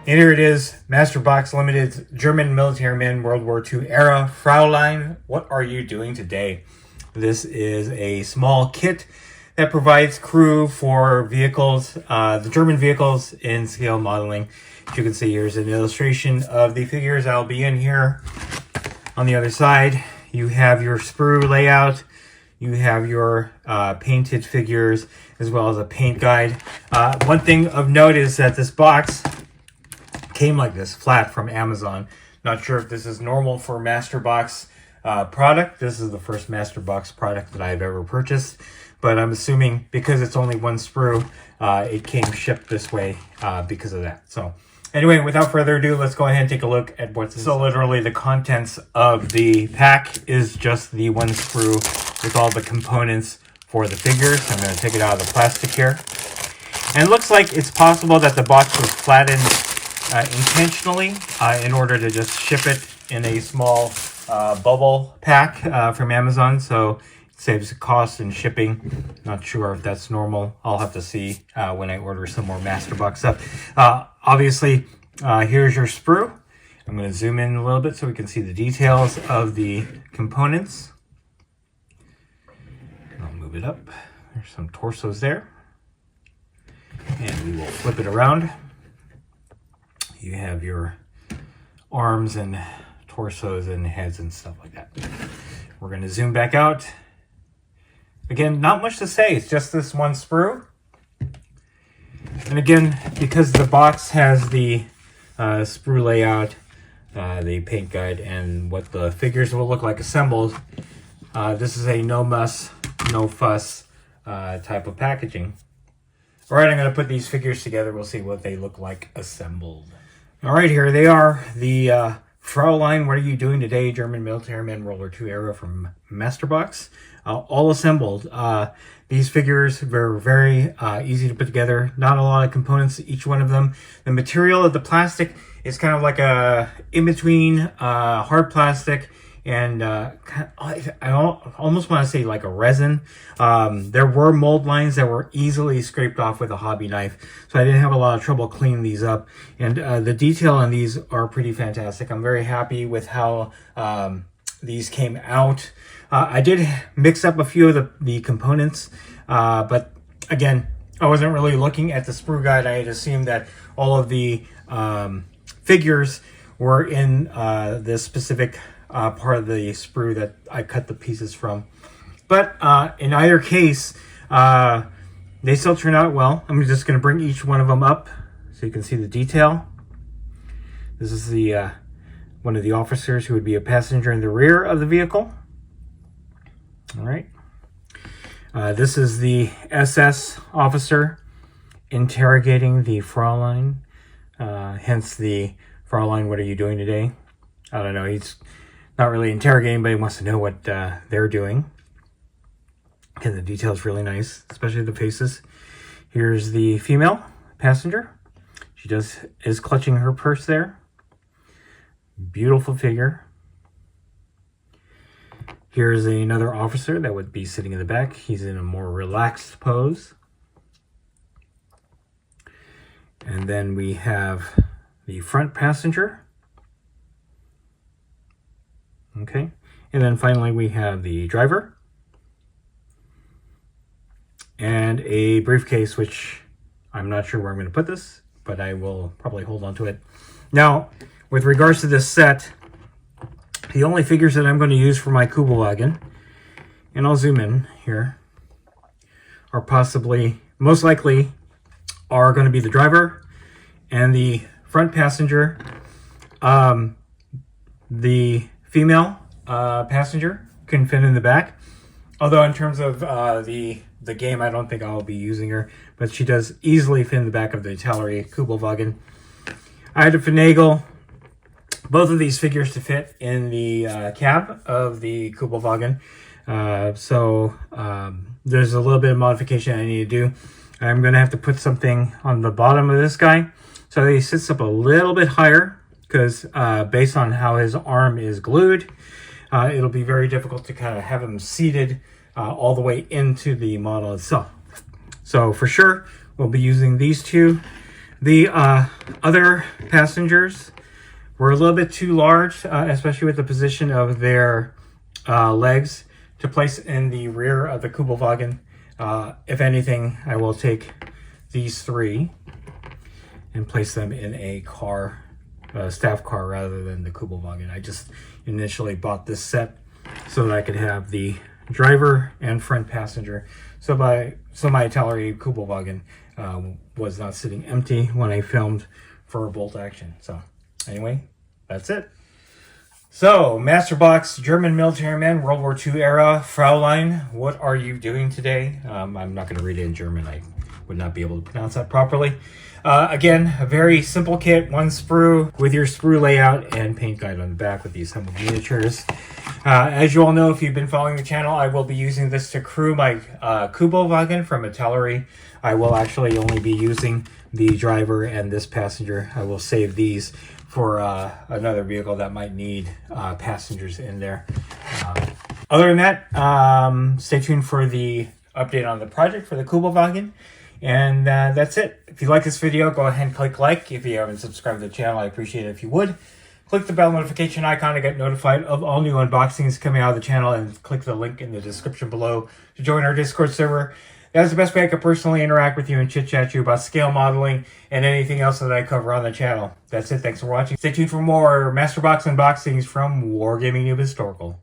And here it is, Master Box Limited, German military men, World War II era. Fraulein, what are you doing today? This is a small kit that provides crew for vehicles, the German vehicles in scale modeling. As you can see, here's an illustration of the figures I'll be in here. On the other side, you have your sprue layout. You have your painted figures, as well as a paint guide. One thing of note is that this box came like this, flat from Amazon. Not sure if this is normal for Master Box product. This is the first Master Box product that I've ever purchased, but I'm assuming because it's only one sprue, it came shipped this way because of that. So anyway, without further ado, let's go ahead and take a look at what's so literally the contents of the pack is just the one sprue with all the components for the figures. I'm going to take it out of the plastic here. And it looks like it's possible that the box was flattened intentionally in order to just ship it in a small bubble pack from Amazon, so it saves cost and shipping. Not sure if that's normal. I'll have to see when I order some more Master Box stuff. Obviously, here's your sprue. I'm going to zoom in a little bit so we can see the details of the components. I'll move it up. There's some torsos there. And we will flip it around. You have your arms and torsos and heads and stuff like that. We're going to zoom back out. Again, not much to say. It's just this one sprue. And again, because the box has the sprue layout, the paint guide, and what the figures will look like assembled, this is a no muss, no fuss type of packaging. All right, I'm going to put these figures together. We'll see what they look like assembled. All right, here they are. The Fraulein, what are you doing today? German military men, World War II era from Master Box. All assembled. These figures were very easy to put together. Not a lot of components to each one of them. The material of the plastic is kind of like a in-between hard plastic and I almost want to say like a resin. There were mold lines that were easily scraped off with a hobby knife, so I didn't have a lot of trouble cleaning these up. And the detail on these are pretty fantastic. I'm very happy with how these came out. I did mix up a few of the components, but again, I wasn't really looking at the sprue guide. I had assumed that all of the figures were in this specific part of the sprue that I cut the pieces from. But in either case, they still turn out well. I'm just going to bring each one of them up so you can see the detail. This is the one of the officers who would be a passenger in the rear of the vehicle. All right. This is the SS officer interrogating the Fraulein. Hence the Fraulein, what are you doing today? I don't know. He's not really interrogating, but he wants to know what they're doing. And the detail is really nice, especially the faces. Here's the female passenger. She is clutching her purse there. Beautiful figure. Here's another officer that would be sitting in the back. He's in a more relaxed pose. And then we have the front passenger. Okay, and then finally we have the driver and a briefcase, which I'm not sure where I'm going to put this, but I will probably hold on to it. Now, with regards to this set, the only figures that I'm going to use for my Kübelwagen, and I'll zoom in here, are possibly, most likely, are going to be the driver and the front passenger. The female passenger can fit in the back, although in terms of the game, I don't think I'll be using her, but she does easily fit in the back of the Italeri Kübelwagen. I had to finagle both of these figures to fit in the cab of the Kübelwagen, so there's a little bit of modification I need to do. I'm going to have to put something on the bottom of this guy so he sits up a little bit higher, because based on how his arm is glued, it'll be very difficult to kind of have him seated all the way into the model itself. So for sure, we'll be using these two. The other passengers were a little bit too large, especially with the position of their legs to place in the rear of the Kugelwagen. If anything, I will take these three and place them in a car, staff car, rather than the Kugelwagen. I just initially bought this set so that I could have the driver and front passenger. So my Italeri Kugelwagen was not sitting empty when I filmed for bolt action. So anyway, that's it. So, Masterbox, German military man, World War II era, Fraulein, what are you doing today? I'm not going to read it in German. I would not be able to pronounce that properly. Again, a very simple kit, one sprue with your sprue layout and paint guide on the back with these assembled miniatures. As you all know, if you've been following the channel, I will be using this to crew my Kugelwagen from Italeri. I will actually only be using the driver and this passenger. I will save these for another vehicle that might need passengers in there. Other than that, stay tuned for the update on the project for the Kugelwagen. And that's it. If you like this video, go ahead and click like. If you haven't subscribed to the channel, I appreciate it if you would. Click the bell notification icon to get notified of all new unboxings coming out of the channel, and click the link in the description below to join our Discord server. That's the best way I could personally interact with you and chit-chat you about scale modeling and anything else that I cover on the channel. That's it. Thanks for watching. Stay tuned for more Masterbox unboxings from Wargaming Noob Historical.